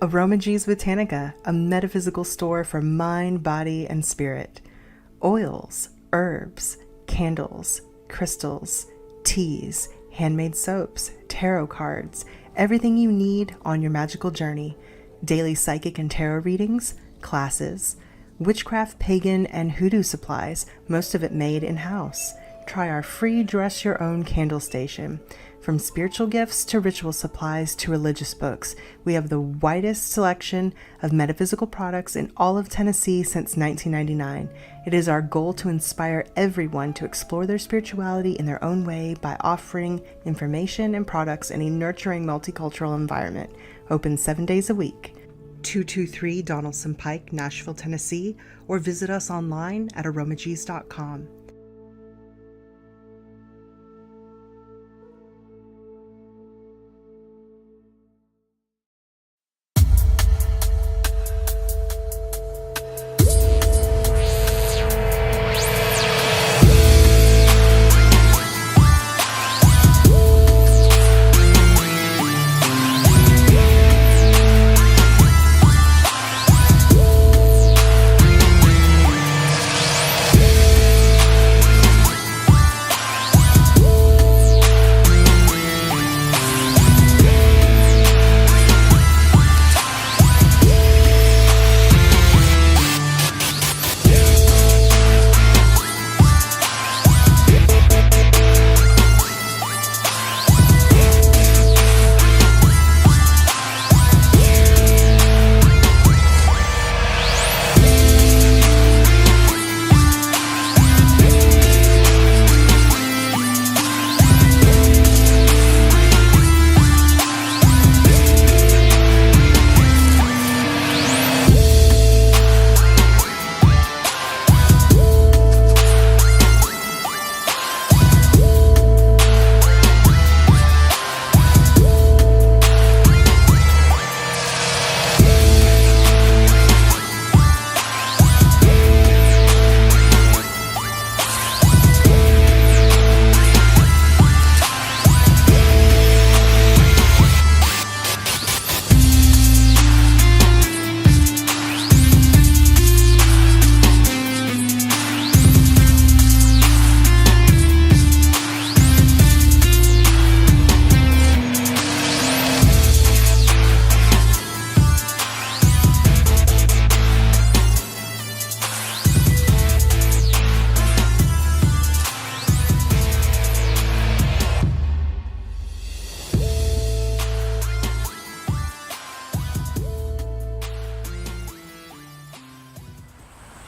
Aromagees Botanica, a metaphysical store for mind, body, and spirit. Oils, herbs, candles, crystals, teas, handmade soaps, tarot cards, everything you need on your magical journey. Daily psychic and tarot readings, classes, witchcraft, pagan, and hoodoo supplies, most of it made in-house. Try our free Dress Your Own candle station. From spiritual gifts to ritual supplies to religious books, we have the widest selection of metaphysical products in all of Tennessee since 1999. It is our goal to inspire everyone to explore their spirituality in their own way by offering information and products in a nurturing multicultural environment. Open 7 days a week. 223 Donaldson Pike, Nashville, Tennessee, or visit us online at aromagees.com.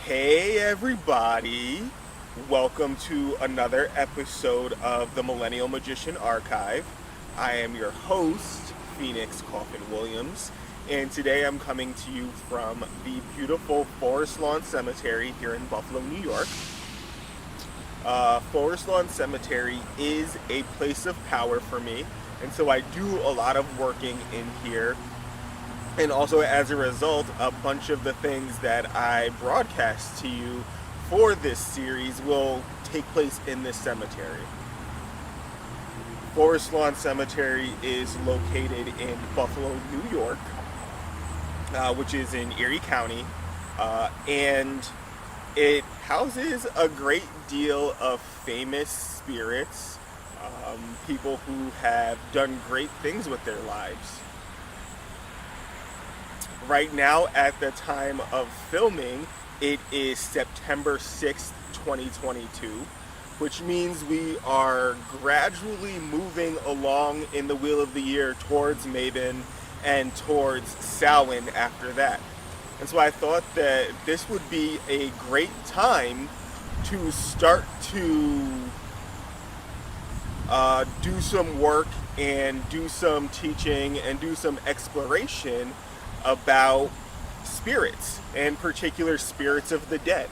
Hey everybody, welcome to another episode of the Millennial Magician Archive. I am your host, Phoenix Coffin-Williams, and today I'm coming to you from the beautiful Forest Lawn Cemetery here in Buffalo, New York. Forest Lawn Cemetery is a place of power for me, and so I do a lot of working in here. And also, as a result, a bunch of the things that I broadcast to you for this series will take place in this cemetery. Forest Lawn Cemetery is located in Buffalo, New York, which is in Erie County, and it houses a great deal of famous spirits, people who have done great things with their lives. Right now, at the time of filming, it is September 6th, 2022, which means we are gradually moving along in the wheel of the year towards Mabon and towards Samhain after that. And so I thought that this would be a great time to start to do some work and do some teaching and do some exploration about spirits, and particular spirits of the dead.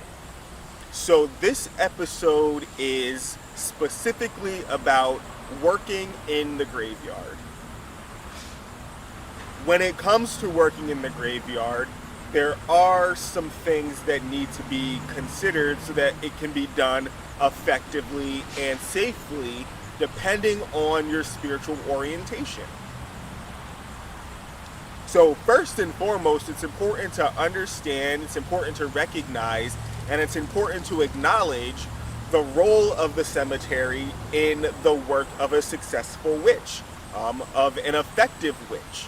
So this episode is specifically about working in the graveyard. When it comes to working in the graveyard, there are some things that need to be considered so that it can be done effectively and safely, depending on your spiritual orientation. So first and foremost, it's important to understand, it's important to recognize, and it's important to acknowledge the role of the cemetery in the work of a successful witch, of an effective witch.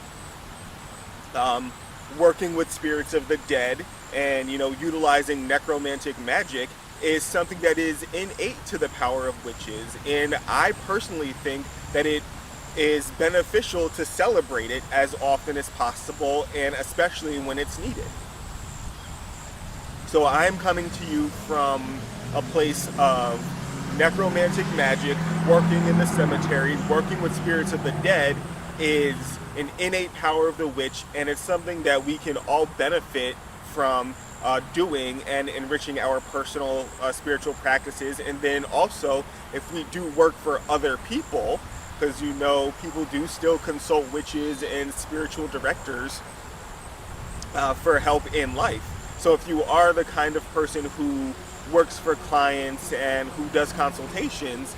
Working with spirits of the dead and, utilizing necromantic magic is something that is innate to the power of witches, and I personally think that it is beneficial to celebrate it as often as possible, and especially when it's needed. So I'm coming to you from a place of necromantic magic, working in the cemetery, working with spirits of the dead is an innate power of the witch, and it's something that we can all benefit from doing and enriching our personal spiritual practices. And then also, if we do work for other people, because people do still consult witches and spiritual directors for help in life. So if you are the kind of person who works for clients and who does consultations,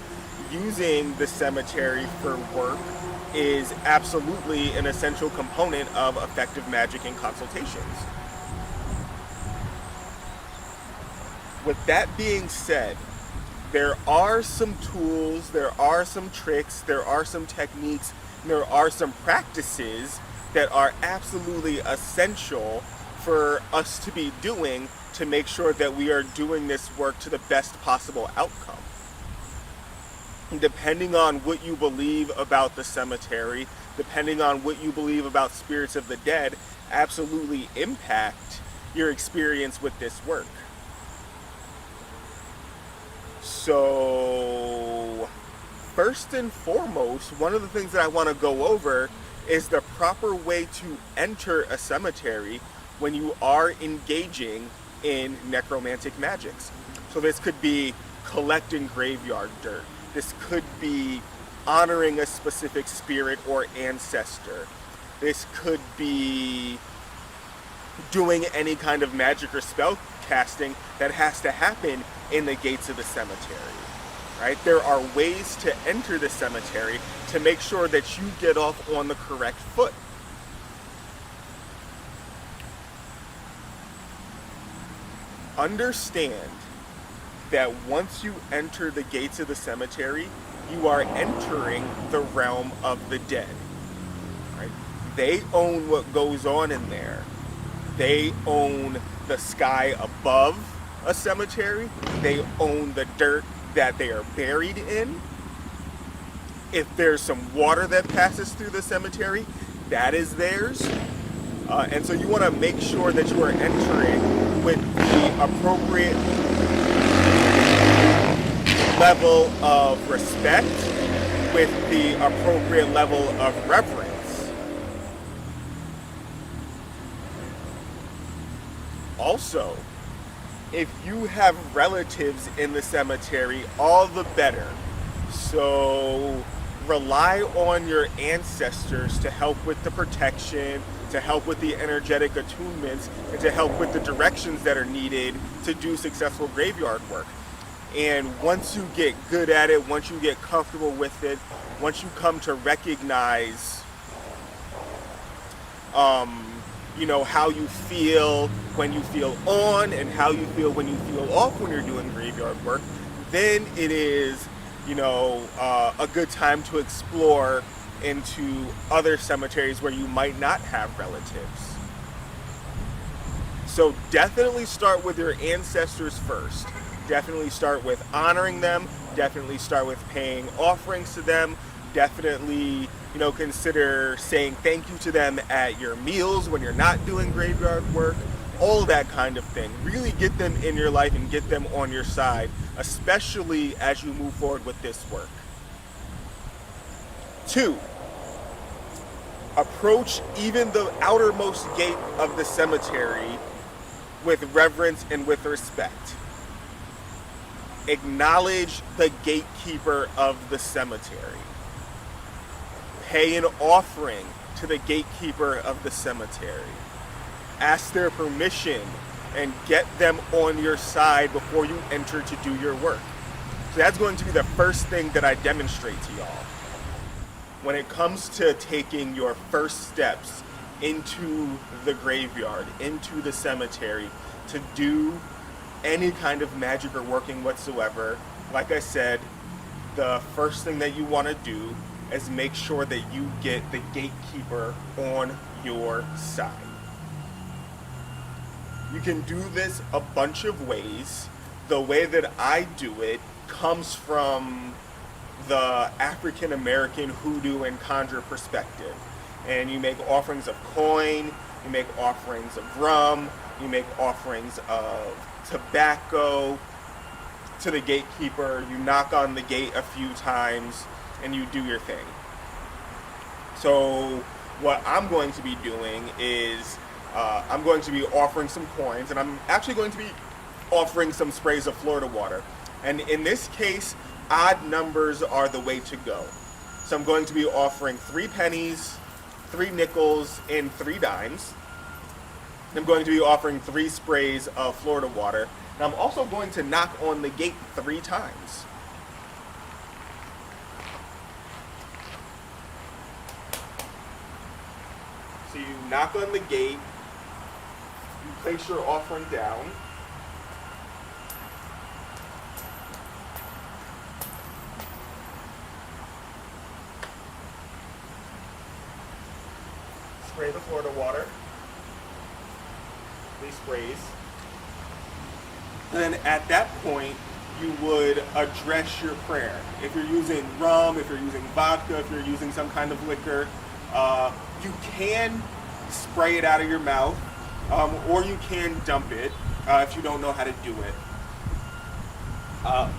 using the cemetery for work is absolutely an essential component of effective magic and consultations. With that being said, there are some tools, there are some tricks, there are some techniques, and there are some practices that are absolutely essential for us to be doing to make sure that we are doing this work to the best possible outcome. Depending on what you believe about the cemetery, depending on what you believe about spirits of the dead, absolutely impact your experience with this work. So, first and foremost, one of the things that I want to go over is the proper way to enter a cemetery when you are engaging in necromantic magics. So this could be collecting graveyard dirt. This could be honoring a specific spirit or ancestor. This could be doing any kind of magic or spell casting that has to happen in the gates of the cemetery, right? There are ways to enter the cemetery to make sure that you get off on the correct foot. Understand that once you enter the gates of the cemetery, you are entering the realm of the dead, right? They own what goes on in there. They own the sky above a cemetery. They own the dirt that they are buried in. If there's some water that passes through the cemetery, that is theirs. And so you want to make sure that you are entering with the appropriate level of respect, with the appropriate level of reverence. Also, if you have relatives in the cemetery, all the better. So rely on your ancestors to help with the protection, to help with the energetic attunements, and to help with the directions that are needed to do successful graveyard work. And once you get good at it, once you get comfortable with it, once you come to recognize how you feel when you feel on and how you feel when you feel off when you're doing graveyard work, then it is a good time to explore into other cemeteries where you might not have relatives. So definitely start with your ancestors first. Definitely start with honoring them. Definitely start with paying offerings to them. Definitely, consider saying thank you to them at your meals when you're not doing graveyard work. All that kind of thing. Really get them in your life and get them on your side, especially as you move forward with this work. 2, approach even the outermost gate of the cemetery with reverence and with respect. Acknowledge the gatekeeper of the cemetery. Pay an offering to the gatekeeper of the cemetery. Ask their permission and get them on your side before you enter to do your work. So that's going to be the first thing that I demonstrate to y'all. When it comes to taking your first steps into the graveyard, into the cemetery, to do any kind of magic or working whatsoever, like I said, the first thing that you want to do is make sure that you get the gatekeeper on your side. You can do this a bunch of ways. The way that I do it comes from the African American hoodoo and conjure perspective. And you make offerings of coin, you make offerings of rum, you make offerings of tobacco to the gatekeeper, you knock on the gate a few times, and you do your thing. So what I'm going to be doing is I'm going to be offering some coins, and I'm actually going to be offering some sprays of Florida water. And in this case, odd numbers are the way to go. So I'm going to be offering 3 pennies, 3 nickels, and 3 dimes. I'm going to be offering 3 sprays of Florida water. And I'm also going to knock on the gate 3 times. So you knock on the gate, you place your offering down. Spray the Florida water. 3 sprays. And then at that point, you would address your prayer. If you're using rum, if you're using vodka, if you're using some kind of liquor, you can spray it out of your mouth, or you can dump it if you don't know how to do it.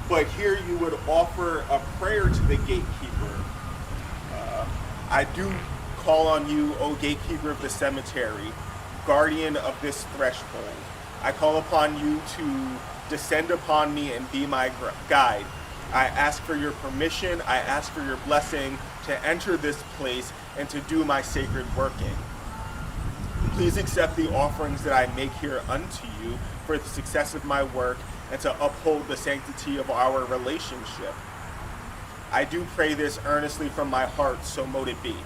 But here you would offer a prayer to the gatekeeper. I do call on you, O gatekeeper of the cemetery, guardian of this threshold. I call upon you to descend upon me and be my guide. I ask for your permission, I ask for your blessing to enter this place and to do my sacred working. Please accept the offerings that I make here unto you for the success of my work and to uphold the sanctity of our relationship. I do pray this earnestly from my heart, so mote it be.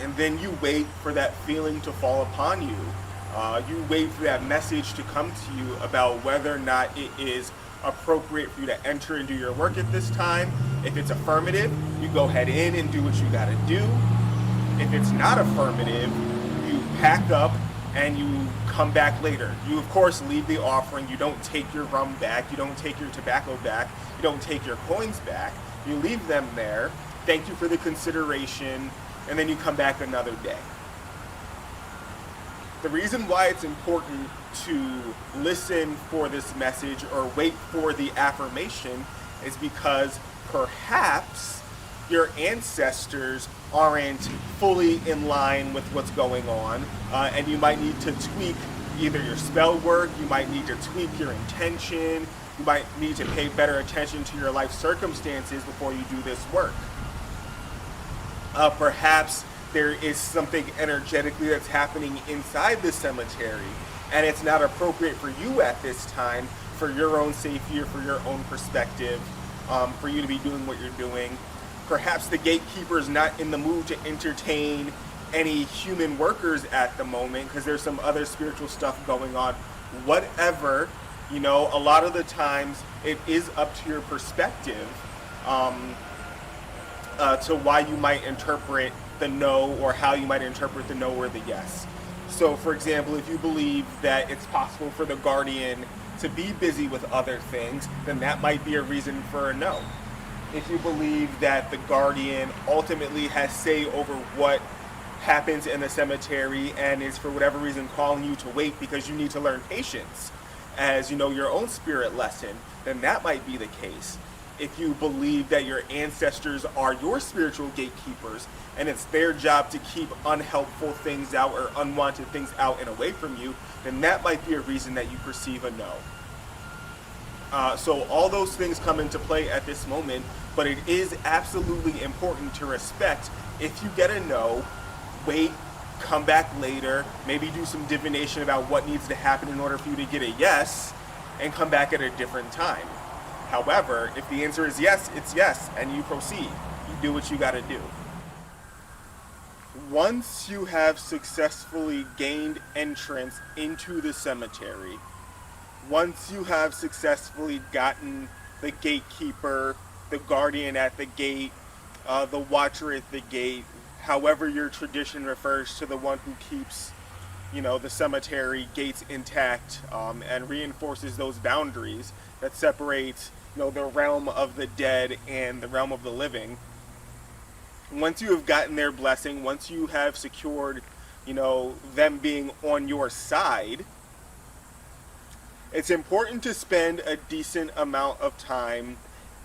And then you wait for that feeling to fall upon you. You wait for that message to come to you about whether or not it is appropriate for you to enter and do your work at this time. If it's affirmative, you go head in and do what you gotta do. If it's not affirmative, you pack up and you come back later. You of course leave the offering. You don't take your rum back, you don't take your tobacco back, you don't take your coins back. You leave them there. Thank you for the consideration, and then you come back another day. The reason why it's important to listen for this message or wait for the affirmation is because perhaps your ancestors aren't fully in line with what's going on, and you might need to tweak either your spell work, you might need to tweak your intention, you might need to pay better attention to your life circumstances before you do this work. Perhaps there is something energetically that's happening inside the cemetery, and it's not appropriate for you at this time, for your own safety or for your own perspective, for you to be doing what you're doing. Perhaps the gatekeeper is not in the mood to entertain any human workers at the moment because there's some other spiritual stuff going on. Whatever, you know, a lot of the times it is up to your perspective to why you might interpret the no or how you might interpret the no or the yes. So for example, if you believe that it's possible for the guardian to be busy with other things, then that might be a reason for a no. If you believe that the guardian ultimately has say over what happens in the cemetery and is for whatever reason calling you to wait because you need to learn patience as, you know, your own spirit lesson, then that might be the case. If you believe that your ancestors are your spiritual gatekeepers and it's their job to keep unhelpful things out or unwanted things out and away from you, then that might be a reason that you perceive a no. So all those things come into play at this moment, but it is absolutely important to respect if you get a no, wait, come back later, maybe do some divination about what needs to happen in order for you to get a yes, and come back at a different time. However, if the answer is yes, it's yes, and you proceed. You do what you gotta do. Once you have successfully gained entrance into the cemetery, once you have successfully gotten the gatekeeper, the guardian at the gate, the watcher at the gate, however your tradition refers to the one who keeps, the cemetery gates intact, and reinforces those boundaries that separate, the realm of the dead and the realm of the living. Once you have gotten their blessing, once you have secured, them being on your side, it's important to spend a decent amount of time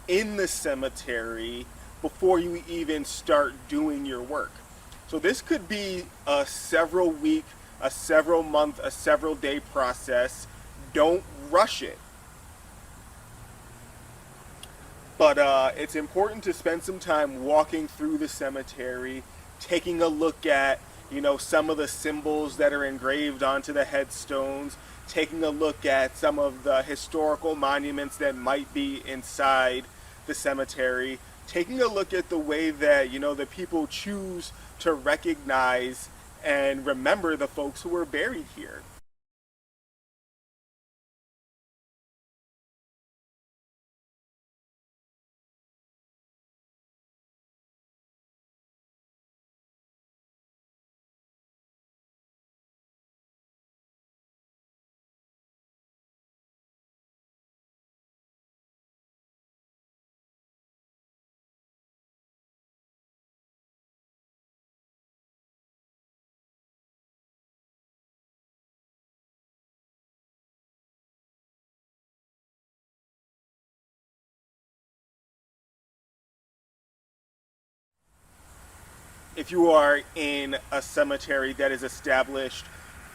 in the cemetery before you even start doing your work. So this could be a several week, a several month, a several day process. Don't rush it. But it's important to spend some time walking through the cemetery, taking a look at, some of the symbols that are engraved onto the headstones, taking a look at some of the historical monuments that might be inside the cemetery, taking a look at the way that, the people choose to recognize and remember the folks who were buried here. If you are in a cemetery that is established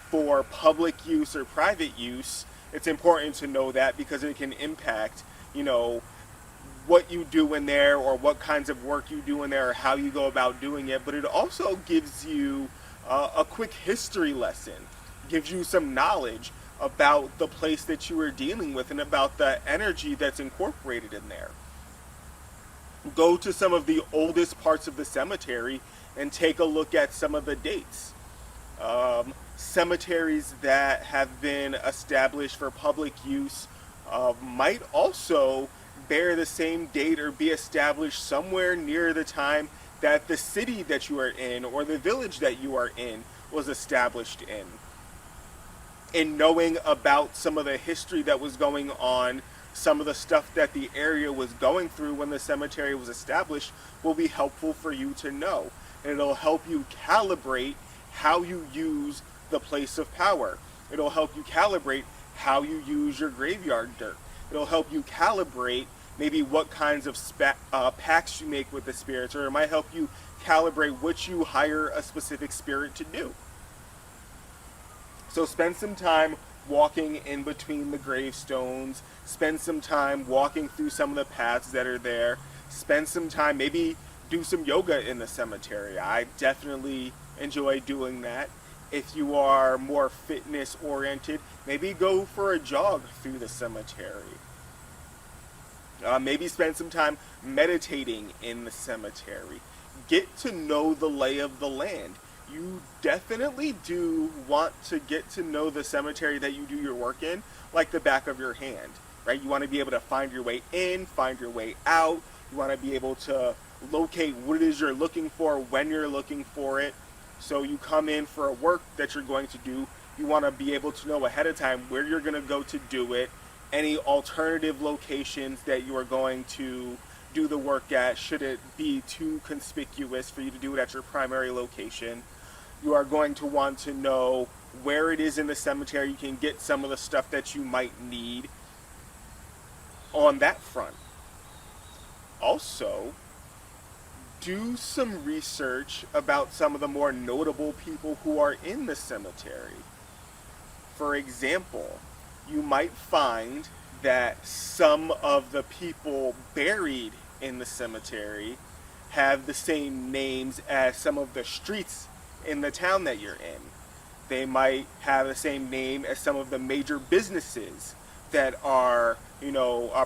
for public use or private use, it's important to know that because it can impact, what you do in there or what kinds of work you do in there or how you go about doing it. But it also gives you a quick history lesson, gives you some knowledge about the place that you are dealing with and about the energy that's incorporated in there. Go to some of the oldest parts of the cemetery and take a look at some of the dates. Cemeteries that have been established for public use might also bear the same date or be established somewhere near the time that the city that you are in or the village that you are in was established in. And knowing about some of the history that was going on, some of the stuff that the area was going through when the cemetery was established will be helpful for you to know. And it'll help you calibrate how you use the place of power. It'll help you calibrate how you use your graveyard dirt. It'll help you calibrate maybe what kinds of pacts you make with the spirits, or it might help you calibrate what you hire a specific spirit to do. So spend some time walking in between the gravestones, spend some time walking through some of the paths that are there, spend some time, maybe do some yoga in the cemetery. I definitely enjoy doing that. If you are more fitness oriented, maybe go for a jog through the cemetery. Maybe spend some time meditating in the cemetery. Get to know the lay of the land. You definitely do want to get to know the cemetery that you do your work in like the back of your hand, right? You want to be able to find your way in, find your way out. You want to be able to locate what it is you're looking for when you're looking for it. So you come in for a work that you're going to do, you want to be able to know ahead of time where you're going to go to do it, any alternative locations that you are going to do the work at should it be too conspicuous for you to do it at your primary location. You are going to want to know where it is in the cemetery you can get some of the stuff that you might need on that front. Also, do some research about some of the more notable people who are in the cemetery. For example, you might find that some of the people buried in the cemetery have the same names as some of the streets in the town that you're in. They might have the same name as some of the major businesses that are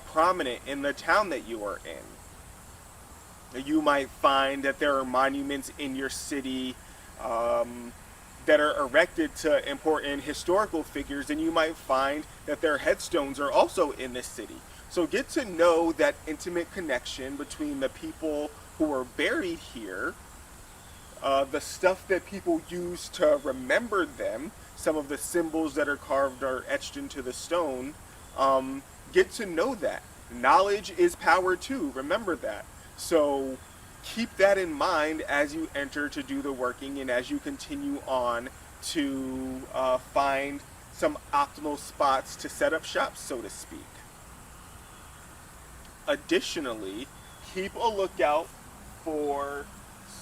prominent in the town that you are in. You might find that there are monuments in your city that are erected to important historical figures, and you might find that their headstones are also in this city. So get to know that intimate connection between the people who are buried here, the stuff that people use to remember them, some of the symbols that are carved or etched into the stone. Get to know that. Knowledge is power too, remember that. So keep that in mind as you enter to do the working and as you continue on to find some optimal spots to set up shop, so to speak. Additionally, keep a lookout for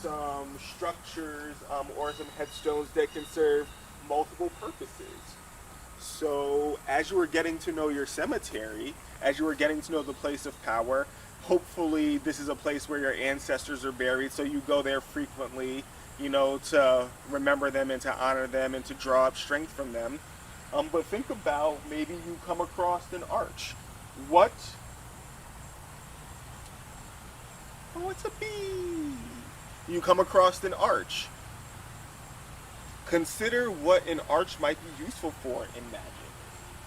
some structures or some headstones that can serve multiple purposes. So as you are getting to know your cemetery, as you are getting to know the place of power, hopefully this is a place where your ancestors are buried, so you go there frequently, to remember them and to honor them and to draw up strength from them. But think about, maybe you come across an arch. Oh, it's a bee. You come across an arch. Consider what an arch might be useful for in magic.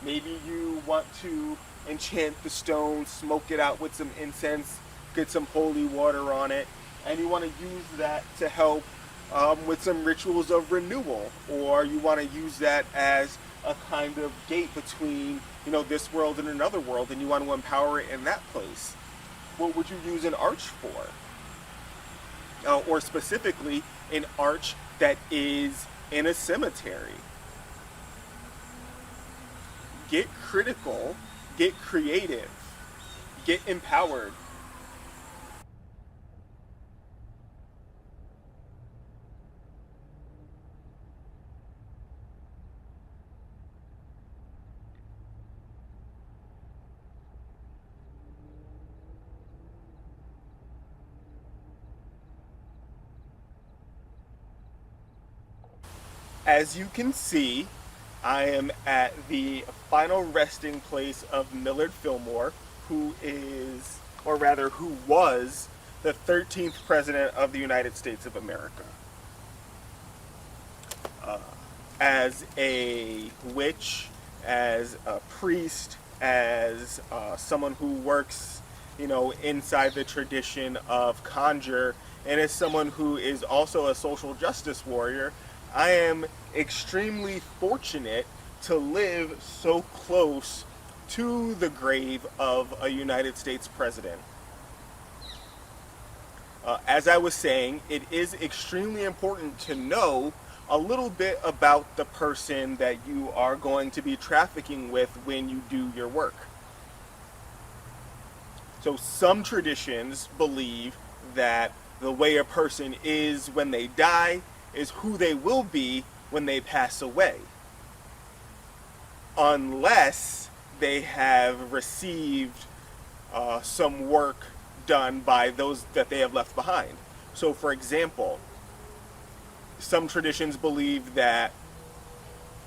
Maybe you want to enchant the stone, smoke it out with some incense, get some holy water on it, and you want to use that to help with some rituals of renewal, or you want to use that as a kind of gate between this world and another world, and you want to empower it in that place. What would you use an arch for? Or specifically, an arch that is in a cemetery. Get critical, get creative, get empowered. As you can see, I am at the final resting place of Millard Fillmore, who was the 13th President of the United States of America. As a witch, as a priest, as someone who works, inside the tradition of conjure, and as someone who is also a social justice warrior, I am extremely fortunate to live so close to the grave of a United States president. As I was saying, it is extremely important to know a little bit about the person that you are going to be trafficking with when you do your work. So some traditions believe that the way a person is when they die is who they will be when they pass away, unless they have received some work done by those that they have left behind. So for example, some traditions believe that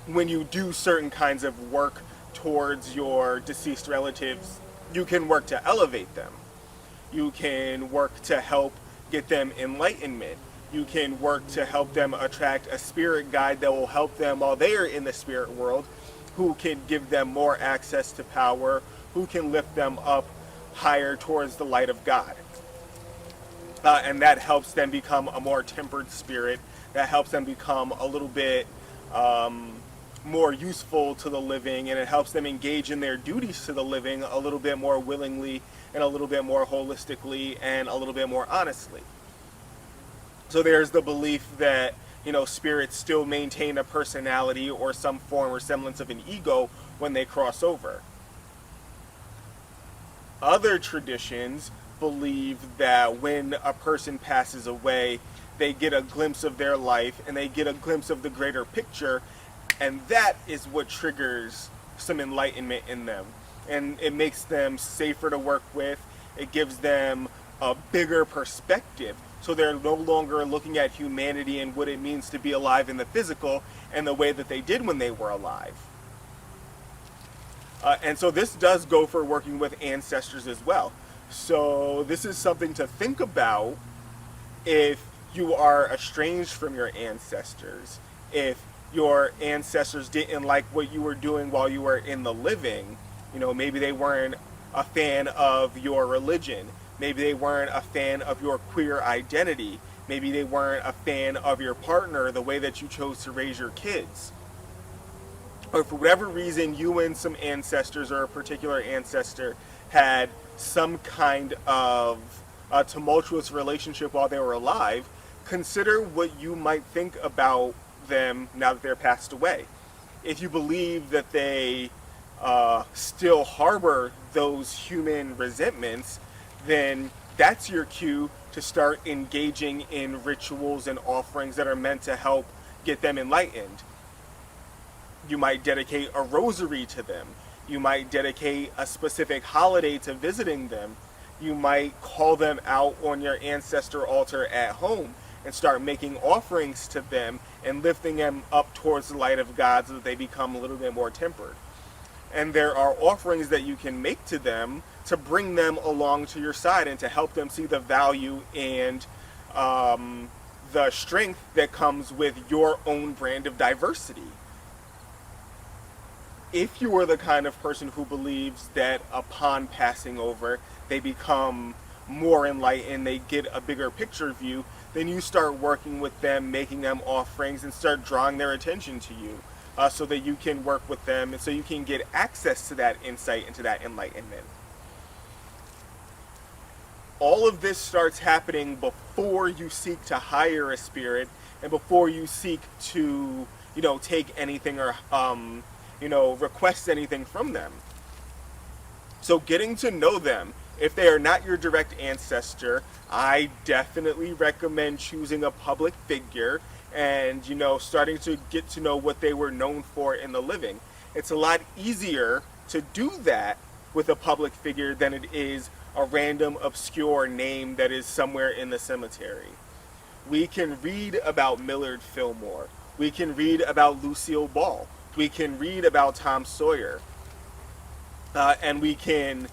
when you do certain kinds of work towards your deceased relatives, you can work to elevate them. You can work to help get them enlightenment. You can work to help them attract a spirit guide that will help them while they are in the spirit world, who can give them more access to power, who can lift them up higher towards the light of God. And that helps them become a more tempered spirit, that helps them become a little bit more useful to the living, and it helps them engage in their duties to the living a little bit more willingly and a little bit more holistically and a little bit more honestly. So there's the belief that, spirits still maintain a personality or some form or semblance of an ego when they cross over. Other traditions believe that when a person passes away, they get a glimpse of their life and they get a glimpse of the greater picture, and that is what triggers some enlightenment in them. And it makes them safer to work with. It gives them a bigger perspective. So they're no longer looking at humanity and what it means to be alive in the physical and the way that they did when they were alive. And so this does go for working with ancestors as well. So this is something to think about if you are estranged from your ancestors, if your ancestors didn't like what you were doing while you were in the living, maybe they weren't a fan of your religion, maybe they weren't a fan of your queer identity, maybe they weren't a fan of your partner, the way that you chose to raise your kids, or for whatever reason you and some ancestors or a particular ancestor had some kind of a tumultuous relationship while they were alive, consider what you might think about them now that they're passed away. If you believe that they still harbor those human resentments, then that's your cue to start engaging in rituals and offerings that are meant to help get them enlightened. You might dedicate a rosary to them. You might dedicate a specific holiday to visiting them. You might call them out on your ancestor altar at home and start making offerings to them and lifting them up towards the light of God so that they become a little bit more tempered. And there are offerings that you can make to them to bring them along to your side and to help them see the value and the strength that comes with your own brand of diversity. If you are the kind of person who believes that upon passing over, they become more enlightened, they get a bigger picture view, then you start working with them, making them offerings, and start drawing their attention to you so that you can work with them and so you can get access to that insight and to that enlightenment. All of this starts happening before you seek to hire a spirit and before you seek to, take anything or request anything from them. So getting to know them, if they are not your direct ancestor, I definitely recommend choosing a public figure and, starting to get to know what they were known for in the living. It's a lot easier to do that with a public figure than it is a random obscure name that is somewhere in the cemetery. We can read about Millard Fillmore. We can read about Lucille Ball. We can read about Tom Sawyer. And we can,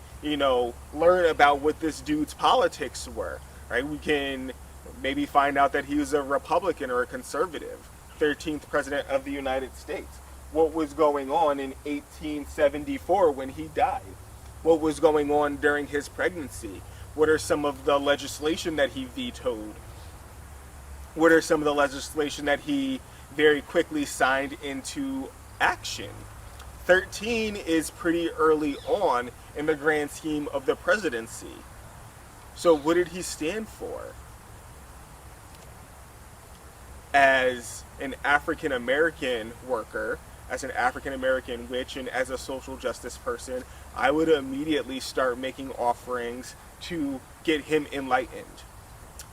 learn about what this dude's politics were, right? We can maybe find out that he was a Republican or a conservative, 13th president of the United States. What was going on in 1874 when he died? What was going on during his pregnancy? What are some of the legislation that he vetoed? What are some of the legislation that he very quickly signed into action? 13 is pretty early on in the grand scheme of the presidency. So what did he stand for? As an African American worker, as an African American witch, and as a social justice person, I would immediately start making offerings to get him enlightened,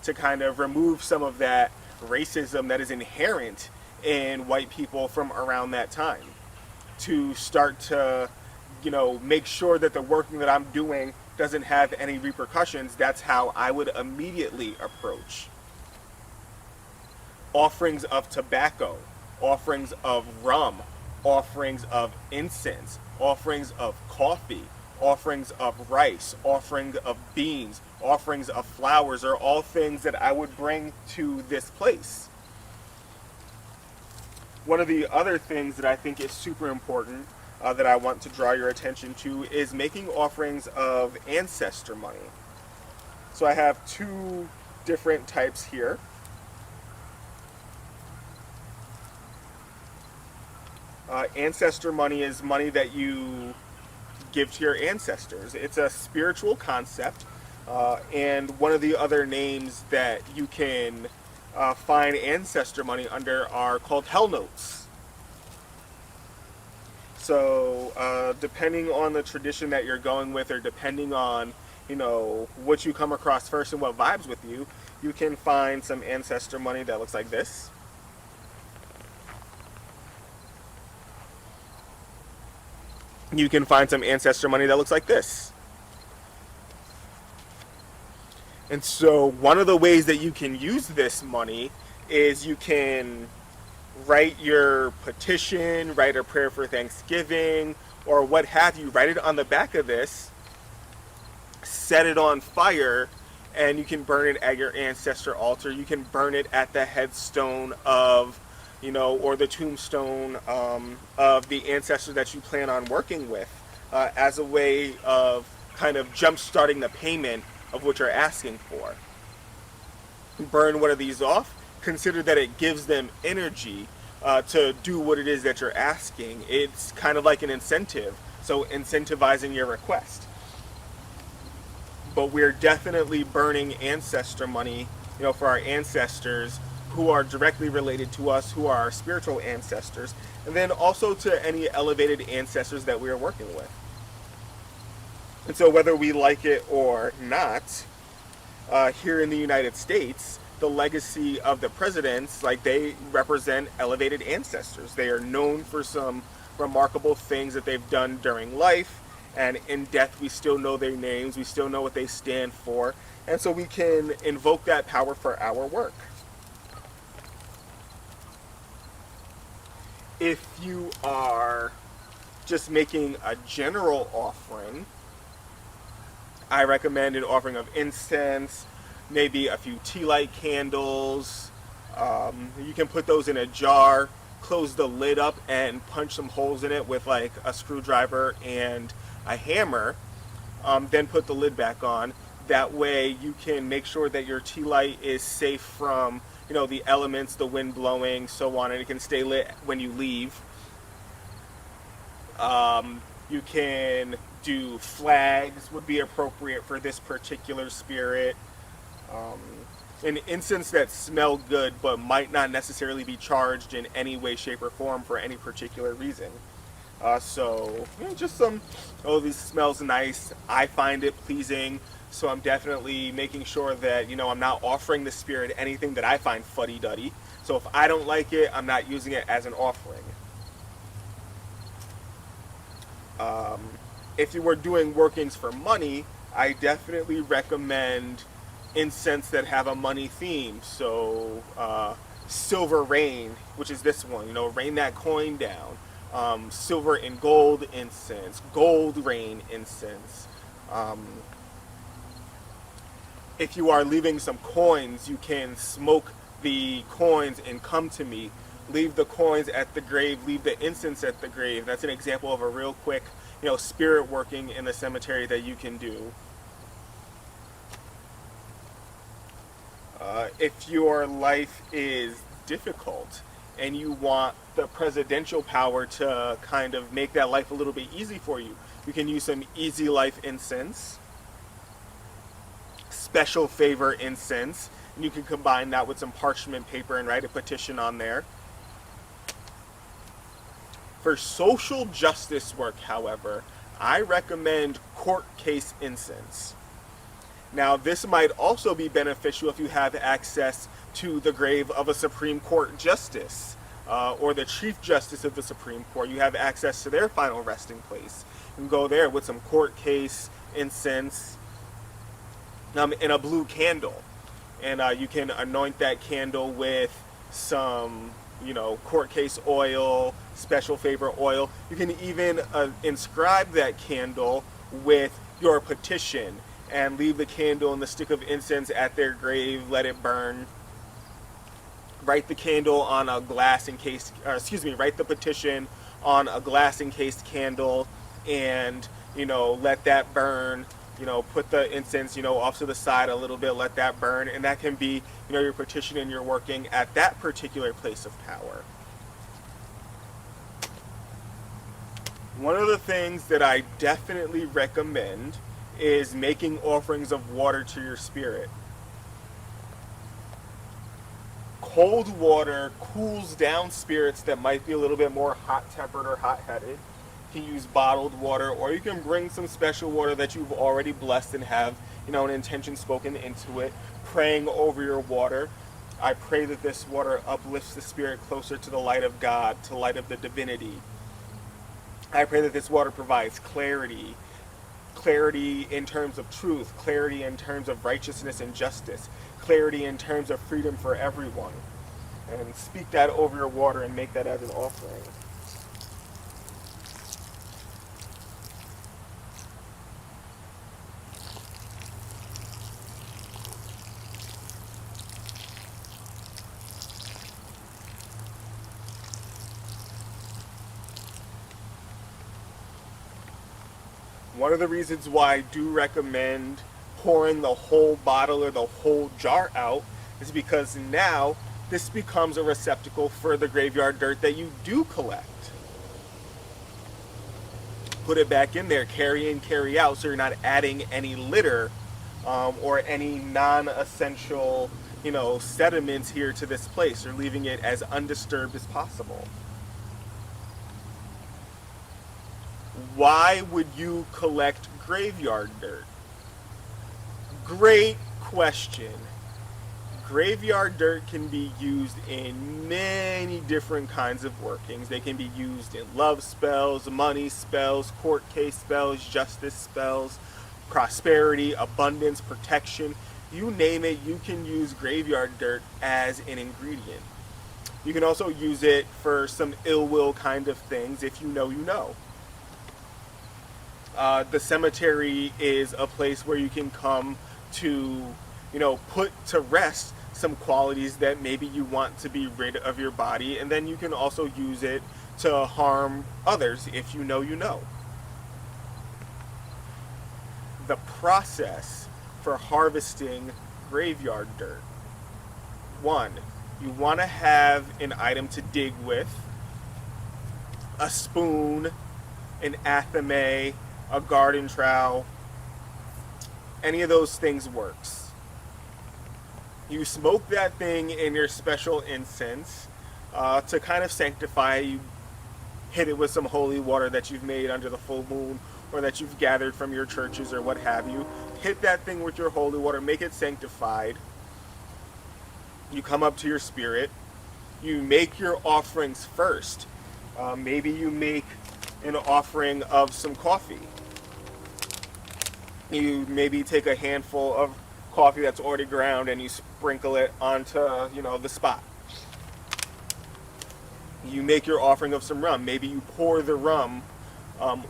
to kind of remove some of that racism that is inherent in white people from around that time, to start to, make sure that the working that I'm doing doesn't have any repercussions. That's how I would immediately approach. Offerings of tobacco, offerings of rum, offerings of incense, offerings of coffee, offerings of rice, offerings of beans, offerings of flowers are all things that I would bring to this place. One of the other things that I think is super important that I want to draw your attention to is making offerings of ancestor money. So I have two different types here. Ancestor money is money that you give to your ancestors. It's a spiritual concept, and one of the other names that you can find ancestor money under are called hell notes. So depending on the tradition that you're going with, or depending on what you come across first and what vibes with you, you can find some ancestor money that looks like this. You can find some ancestor money that looks like this. And so one of the ways that you can use this money is you can write your petition, write a prayer for Thanksgiving, or what have you, write it on the back of this, set it on fire, and you can burn it at your ancestor altar. You can burn it at the headstone of, or the tombstone of the ancestor that you plan on working with, as a way of kind of jump-starting the payment of what you're asking for. Burn one of these off. Consider that it gives them energy to do what it is that you're asking. It's kind of like an incentive, so incentivizing your request. But we're definitely burning ancestor money, for our ancestors who are directly related to us, who are our spiritual ancestors, and then also to any elevated ancestors that we are working with. And so whether we like it or not, here in the United States, the legacy of the presidents, they represent elevated ancestors. They are known for some remarkable things that they've done during life, and in death we still know their names, we still know what they stand for, and so we can invoke that power for our work. If you are just making a general offering, I recommend an offering of incense, maybe a few tea light candles. You can put those in a jar, close the lid up, and punch some holes in it with a screwdriver and a hammer. Then put the lid back on. That way you can make sure that your tea light is safe from the elements, the wind blowing, so on, and it can stay lit when you leave. You can do flags, would be appropriate for this particular spirit. An incense that smelled good but might not necessarily be charged in any way, shape, or form for any particular reason. Just some, this smells nice, I find it pleasing, so I'm definitely making sure that, I'm not offering the spirit anything that I find fuddy-duddy. So if I don't like it, I'm not using it as an offering. If you were doing workings for money, I definitely recommend incense that have a money theme. So silver rain, which is this one, rain that coin down. Silver and gold incense, gold rain incense. If you are leaving some coins, you can smoke the coins and come to me. Leave the coins at the grave, leave the incense at the grave. That's an example of a real quick, spirit working in the cemetery that you can do. If your life is difficult and you want the presidential power to kind of make that life a little bit easy for you, you can use some easy life incense, special favor incense, and you can combine that with some parchment paper and write a petition on there. For social justice work, however, I recommend court case incense. Now, this might also be beneficial if you have access to the grave of a Supreme Court justice or the Chief Justice of the Supreme Court. You have access to their final resting place. You can go there with some court case incense and a blue candle. And you can anoint that candle with some court case oil, special favor oil. You can even inscribe that candle with your petition and leave the candle and the stick of incense at their grave, let it burn. Write the candle on a glass encased, write the petition on a glass encased candle and, let that burn. Put the incense, off to the side a little bit, let that burn, and that can be, your petition and your working at that particular place of power. One of the things that I definitely recommend is making offerings of water to your spirit. Cold water cools down spirits that might be a little bit more hot-tempered or hot-headed. You can use bottled water, or you can bring some special water that you've already blessed and have, an intention spoken into it, praying over your water. I pray that this water uplifts the spirit closer to the light of God, to the light of the divinity. I pray that this water provides clarity in terms of truth, clarity in terms of righteousness and justice, clarity in terms of freedom for everyone. And speak that over your water and make that as an offering. One of the reasons why I do recommend pouring the whole bottle or the whole jar out is because now this becomes a receptacle for the graveyard dirt that you do collect. Put it back in there, carry in, carry out, so you're not adding any litter or any non-essential, sediments here to this place. You're leaving it as undisturbed as possible. Why would you collect graveyard dirt? Great question. Graveyard dirt can be used in many different kinds of workings. They can be used in love spells, money spells, court case spells, justice spells, prosperity, abundance, protection. You name it, you can use graveyard dirt as an ingredient. You can also use it for some ill will kind of things if you know you know. The cemetery is a place where you can come to, put to rest some qualities that maybe you want to be rid of your body, and then you can also use it to harm others if you know you know. The process for harvesting graveyard dirt. 1, you want to have an item to dig with, a spoon, an athame, a garden trowel. Any of those things works. You smoke that thing in your special incense to kind of sanctify. You hit it with some holy water that you've made under the full moon or that you've gathered from your churches or what have you. Hit that thing with your holy water, make it sanctified. You come up to your spirit. You make your offerings first. Maybe you make an offering of some coffee. You maybe take a handful of coffee that's already ground and you sprinkle it onto, the spot. You make your offering of some rum. Maybe you pour the rum,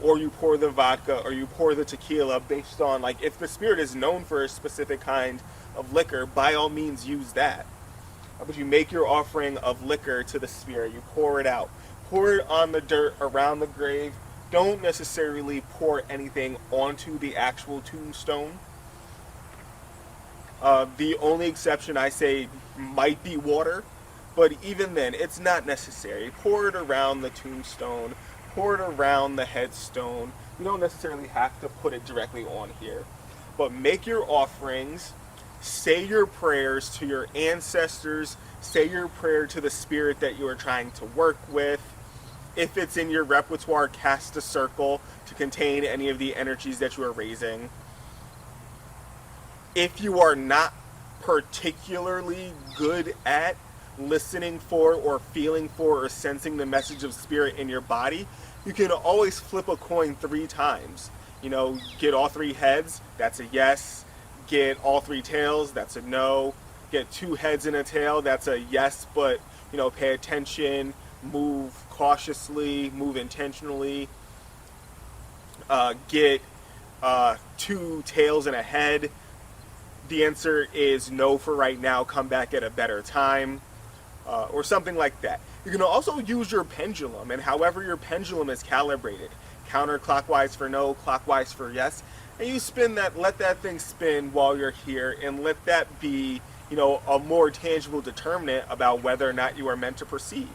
or you pour the vodka, or you pour the tequila based on, if the spirit is known for a specific kind of liquor, by all means use that. But you make your offering of liquor to the spirit. You pour it out. Pour it on the dirt around the grave. Don't necessarily pour anything onto the actual tombstone. The only exception I say might be water, but even then, it's not necessary. Pour it around the tombstone, pour it around the headstone. You don't necessarily have to put it directly on here. But make your offerings, say your prayers to your ancestors, say your prayer to the spirit that you are trying to work with. If it's in your repertoire, cast a circle to contain any of the energies that you are raising. If you are not particularly good at listening for or feeling for or sensing the message of spirit in your body, you can always flip a coin 3 times. Get all 3 heads, that's a yes. Get all 3 tails, that's a no. Get 2 heads and a tail, that's a yes, but pay attention, move cautiously, move intentionally. Get 2 tails and a head. The answer is no for right now, come back at a better time, or something like that. You can also use your pendulum, and however your pendulum is calibrated, counterclockwise for no, clockwise for yes, and you spin that, let that thing spin while you're here, and let that be, a more tangible determinant about whether or not you are meant to proceed.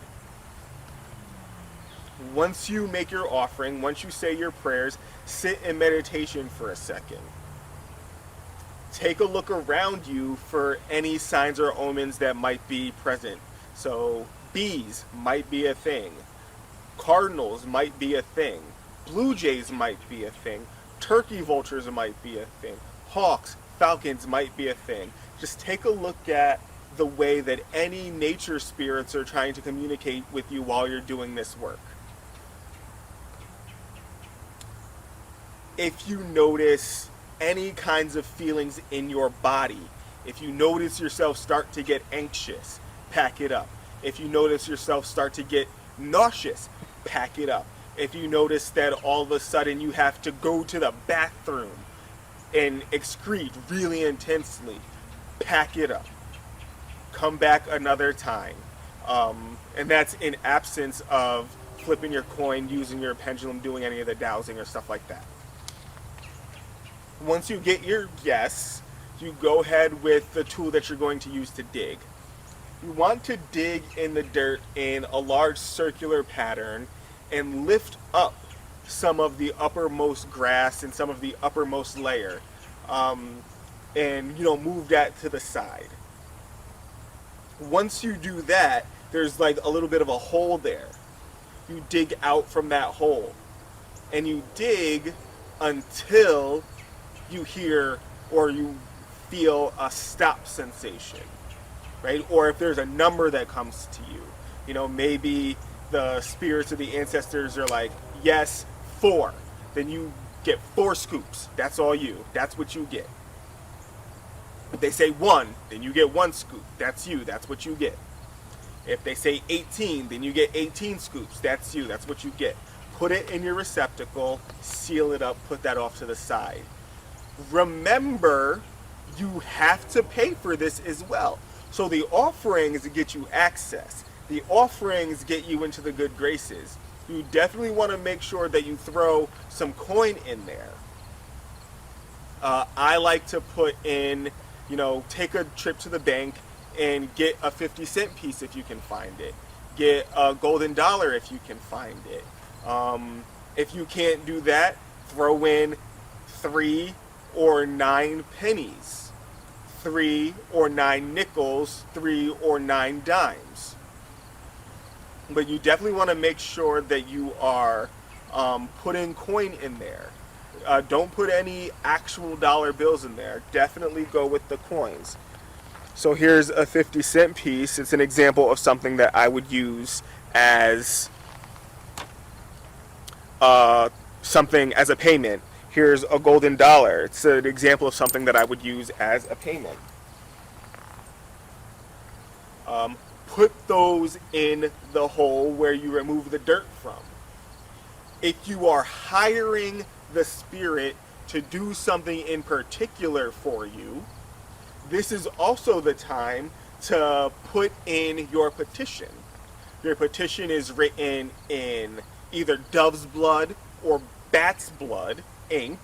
Once you make your offering, once you say your prayers, sit in meditation for a second. Take a look around you for any signs or omens that might be present. So bees might be a thing. Cardinals might be a thing. Blue jays might be a thing. Turkey vultures might be a thing. Hawks, falcons might be a thing. Just take a look at the way that any nature spirits are trying to communicate with you while you're doing this work. If you notice any kinds of feelings in your body, if you notice yourself start to get anxious, pack it up. If you notice yourself start to get nauseous, pack it up. If you notice that all of a sudden you have to go to the bathroom and excrete really intensely, pack it up. Come back another time. And that's in absence of flipping your coin, using your pendulum, doing any of the dowsing or stuff like that. Once you get your yes, you go ahead with the tool that you're going to use to dig. You want to dig in the dirt in a large circular pattern and lift up some of the uppermost grass and some of the uppermost layer, and move that to the side. Once you do that, there's like a little bit of a hole there. You dig out from that hole, and you dig until you hear or you feel a stop sensation, right? Or if there's a number that comes to you, maybe the spirits of the ancestors are like, yes, 4. Then you get 4 scoops. That's all you. That's what you get. If they say 1, then you get 1 scoop. That's you. That's what you get. If they say 18, then you get 18 scoops. That's you. That's what you get. Put it in your receptacle, seal it up, put that off to the side. Remember, you have to pay for this as well. So the offerings get you access. The offerings get you into the good graces. You definitely want to make sure that you throw some coin in there. I like to put in, take a trip to the bank and get a 50-cent piece if you can find it. Get a golden dollar if you can find it. If you can't do that, throw in 3 or 9 pennies, 3 or 9 nickels, 3 or 9 dimes. But you definitely want to make sure that you are putting coin in there. Don't put any actual dollar bills in there. Definitely go with the coins. So here's a 50-cent piece. It's an example of something that I would use as something as a payment. Here's a golden dollar. It's an example of something that I would use as a payment. Put those in the hole where you remove the dirt from. If you are hiring the spirit to do something in particular for you, this is also the time to put in your petition. Your petition is written in either dove's blood or bat's blood ink.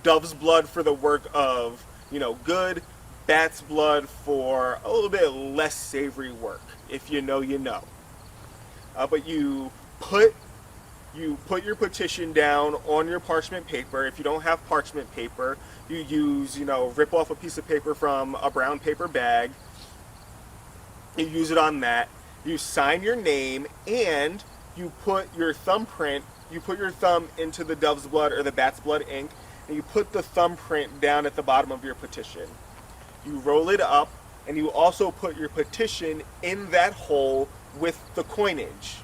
Dove's blood for the work of, good. Bat's blood for a little bit less savory work. If you know, you know. But you put your petition down on your parchment paper. If you don't have parchment paper, you use, rip off a piece of paper from a brown paper bag. You use it on that. You sign your name and you put your thumbprint, you put your thumb into the dove's blood or the bat's blood ink, and you put the thumbprint down at the bottom of your petition. You roll it up, and you also put your petition in that hole with the coinage.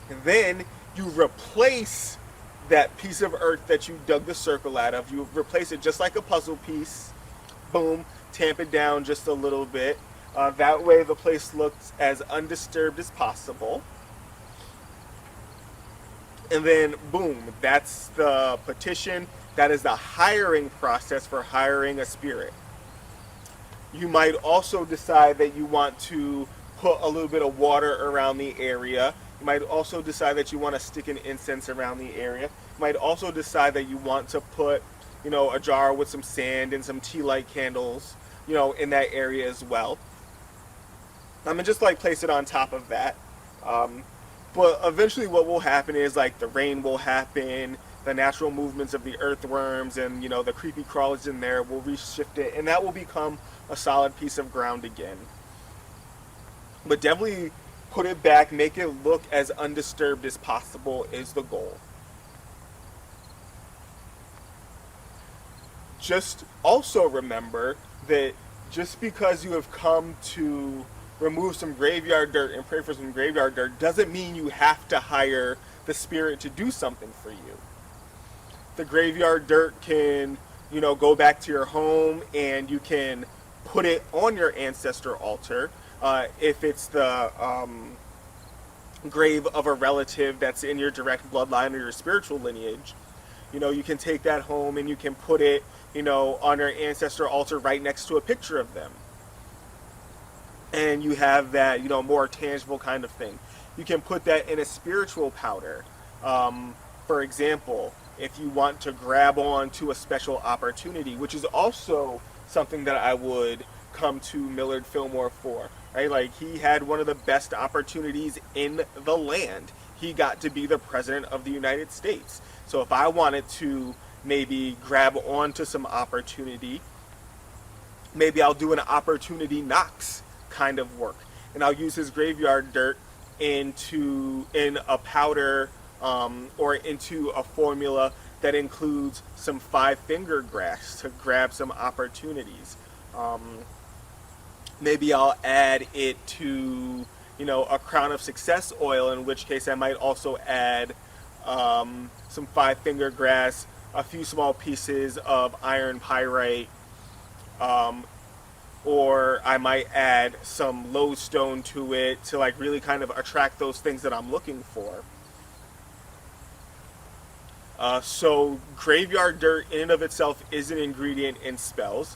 And then you replace that piece of earth that you dug the circle out of. You replace it just like a puzzle piece. Boom, tamp it down just a little bit. That way the place looks as undisturbed as possible. And then, boom, that's the petition. That is the hiring process for hiring a spirit. You might also decide that you want to put a little bit of water around the area. You might also decide that you want to stick an incense around the area. You might also decide that you want to put, a jar with some sand and some tea light candles, in that area as well. I'm going to just place it on top of that. But eventually what will happen is the rain will happen, the natural movements of the earthworms and, the creepy crawlers in there will reshift it, and that will become a solid piece of ground again. But definitely put it back, make it look as undisturbed as possible is the goal. Just also remember that just because you have come to remove some graveyard dirt and pray for some graveyard dirt doesn't mean you have to hire the spirit to do something for you. The graveyard dirt can, go back to your home and you can put it on your ancestor altar. If it's the grave of a relative that's in your direct bloodline or your spiritual lineage, you can take that home and you can put it, on your ancestor altar right next to a picture of them. And you have that, more tangible kind of thing. You can put that in a spiritual powder. For example, if you want to grab on to a special opportunity, which is also something that I would come to Millard Fillmore for, right? Like, he had one of the best opportunities in the land. He got to be the president of the United States. So if I wanted to maybe grab onto some opportunity, maybe I'll do an opportunity knocks kind of work, and I'll use his graveyard dirt in a powder or into a formula that includes some five-finger grass to grab some opportunities. Maybe I'll add it to, a crown of success oil, in which case I might also add some five-finger grass, a few small pieces of iron pyrite, or I might add some lodestone to it to like really kind of attract those things that I'm looking for. So graveyard dirt in and of itself is an ingredient in spells.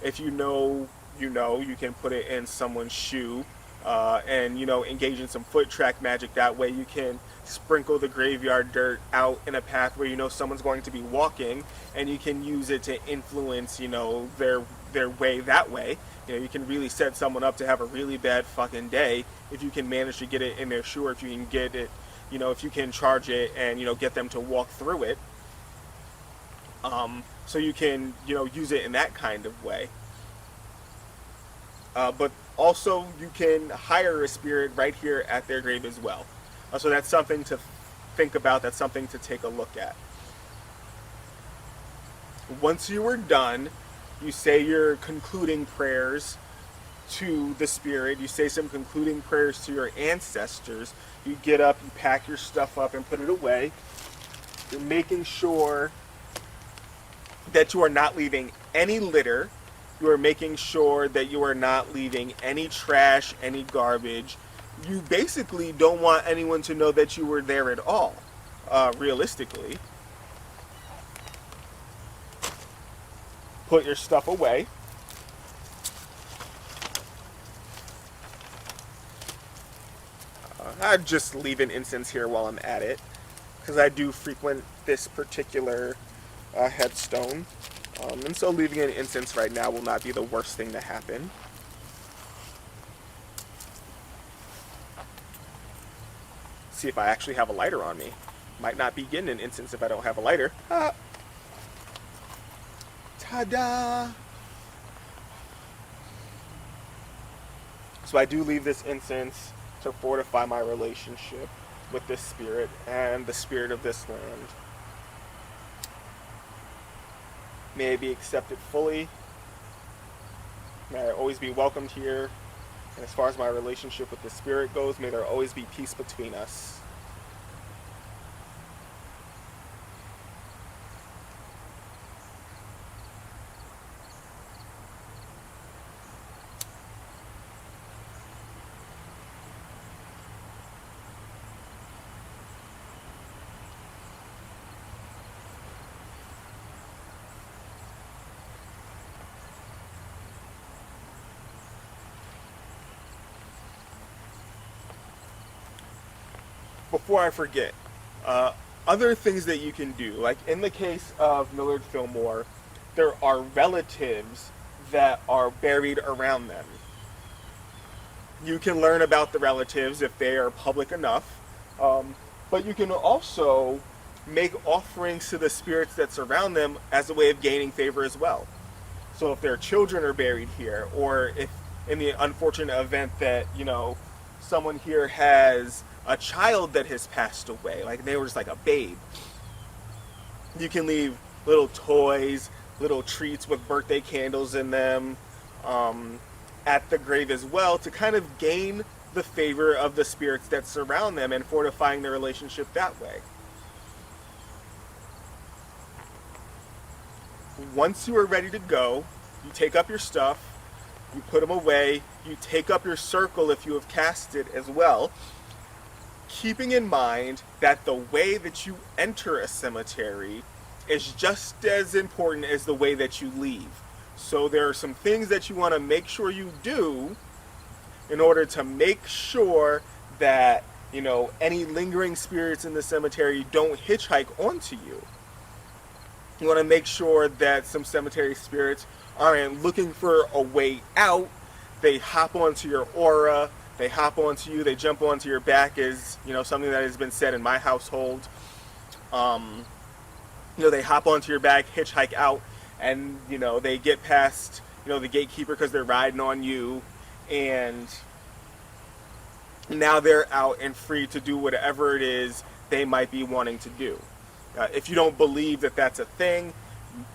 If you know, you can put it in someone's shoe and engage in some foot track magic. That way you can sprinkle the graveyard dirt out in a path where someone's going to be walking, and you can use it to influence their way that way. You can really set someone up to have a really bad fucking day if you can manage to get it in their shoe, or if you can get it, if you can charge it and get them to walk through it. So you can use it in that kind of way. But also you can hire a spirit right here at their grave as well. So that's something to think about. That's something to take a look at. Once you are done, you say your concluding prayers to the spirit. You say some concluding prayers to your ancestors. You get up, you pack your stuff up and put it away. You're making sure that you are not leaving any litter. You are making sure that you are not leaving any trash, any garbage. You basically don't want anyone to know that you were there at all, realistically. Put your stuff away. I'd just leave an incense here while I'm at it, because I do frequent this particular headstone. And so leaving an incense right now will not be the worst thing to happen. See if I actually have a lighter on me. Might not be getting an incense if I don't have a lighter. Ah. Ta-da! So I do leave this incense to fortify my relationship with this spirit and the spirit of this land. May I be accepted fully. May I always be welcomed here. And as far as my relationship with the spirit goes, may there always be peace between us. Before I forget, other things that you can do, like in the case of Millard Fillmore, there are relatives that are buried around them. You can learn about the relatives if they are public enough, but you can also make offerings to the spirits that surround them as a way of gaining favor as well. So if their children are buried here, or if in the unfortunate event that, someone here has a child that has passed away, like they were just like a babe, you can leave little toys, little treats with birthday candles in them at the grave as well, to kind of gain the favor of the spirits that surround them and fortifying their relationship that way. Once you are ready to go, you take up your stuff, you put them away, you take up your circle if you have cast it as well, keeping in mind that the way that you enter a cemetery is just as important as the way that you leave. So there are some things that you want to make sure you do in order to make sure that Any lingering spirits in the cemetery don't hitchhike onto you. You want to make sure that some cemetery spirits aren't looking for a way out. They hop onto your aura, they hop onto you, they jump onto your back, is something that has been said in my household. They hop onto your back, hitchhike out, and they get past the gatekeeper because they're riding on you, and now they're out and free to do whatever it is they might be wanting to do. If you don't believe that that's a thing,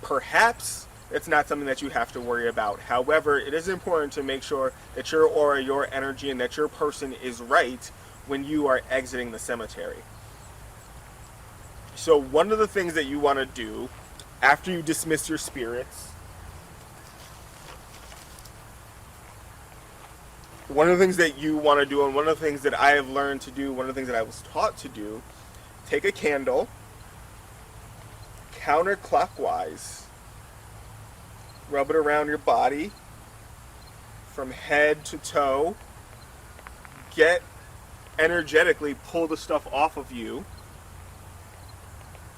perhaps it's not something that you have to worry about. However, it is important to make sure that your aura, your energy, and that your person is right when you are exiting the cemetery. So one of the things that you want to do after you dismiss your spirits, one of the things that you want to do, and one of the things that I have learned to do, one of the things that I was taught to do, take a candle, counterclockwise, rub it around your body from head to toe, energetically pull the stuff off of you,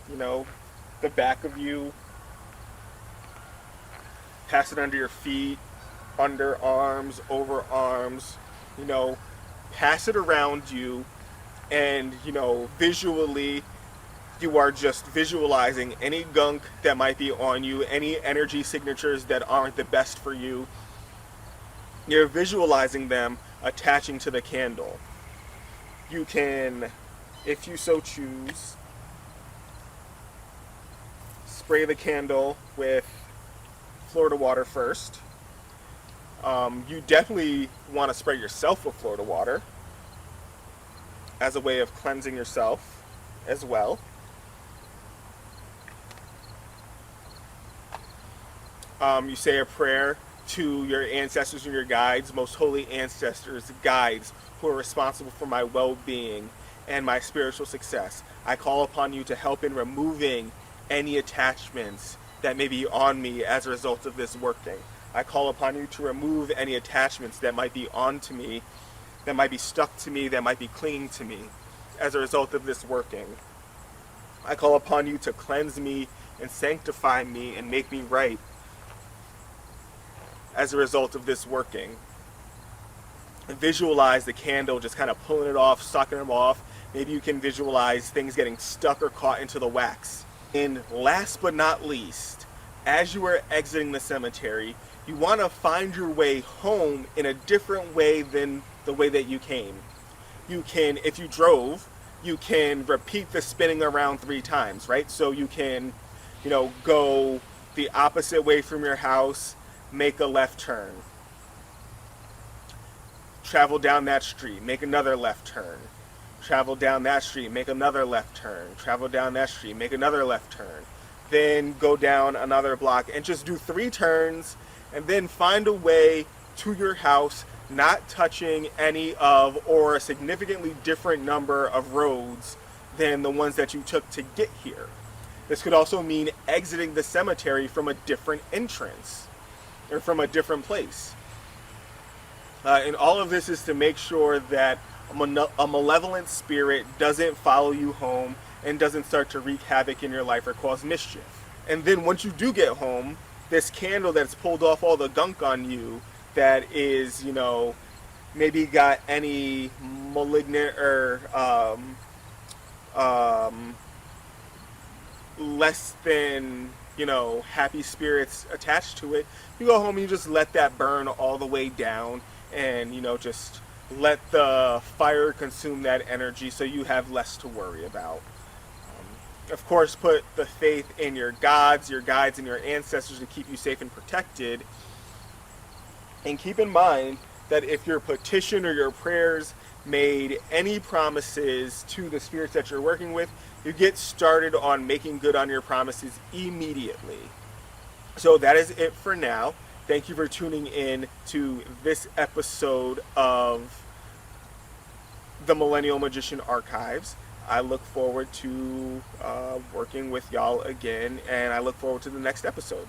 the back of you, pass it under your feet, underarms, overarms, pass it around you, and, visually, you are just visualizing any gunk that might be on you, any energy signatures that aren't the best for you. You're visualizing them attaching to the candle. You can, if you so choose, spray the candle with Florida water first. You definitely want to spray yourself with Florida water as a way of cleansing yourself as well. You say a prayer to your ancestors and your guides, most holy ancestors, guides, who are responsible for my well-being and my spiritual success. I call upon you to help in removing any attachments that may be on me as a result of this working. I call upon you to remove any attachments that might be onto me, that might be stuck to me, that might be clinging to me as a result of this working. I call upon you to cleanse me and sanctify me and make me right as a result of this working. Visualize the candle just kind of pulling it off, sucking them off. Maybe you can visualize things getting stuck or caught into the wax. And last but not least, as you are exiting the cemetery, you want to find your way home in a different way than the way that you came. You can, if you drove, you can repeat the spinning around 3 times, right? So you can, go the opposite way from your house, make a left turn. Travel down that street, make another left turn. Travel down that street, make another left turn. Travel down that street, make another left turn. Then go down another block and just do 3 turns, and then find a way to your house, not touching any of or a significantly different number of roads than the ones that you took to get here. This could also mean exiting the cemetery from a different entrance or from a different place. And all of this is to make sure that a malevolent spirit doesn't follow you home and doesn't start to wreak havoc in your life or cause mischief. And then once you do get home, this candle that's pulled off all the gunk on you, that is, maybe got any malignant or less than, happy spirits attached to it, you go home and you just let that burn all the way down, and, just let the fire consume that energy so you have less to worry about. Of course, put the faith in your gods, your guides, and your ancestors to keep you safe and protected. And keep in mind that if your petition or your prayers made any promises to the spirits that you're working with, you get started on making good on your promises immediately. So that is it for now. Thank you for tuning in to this episode of the Millennial Magician Archives. I look forward to working with y'all again, and I look forward to the next episode.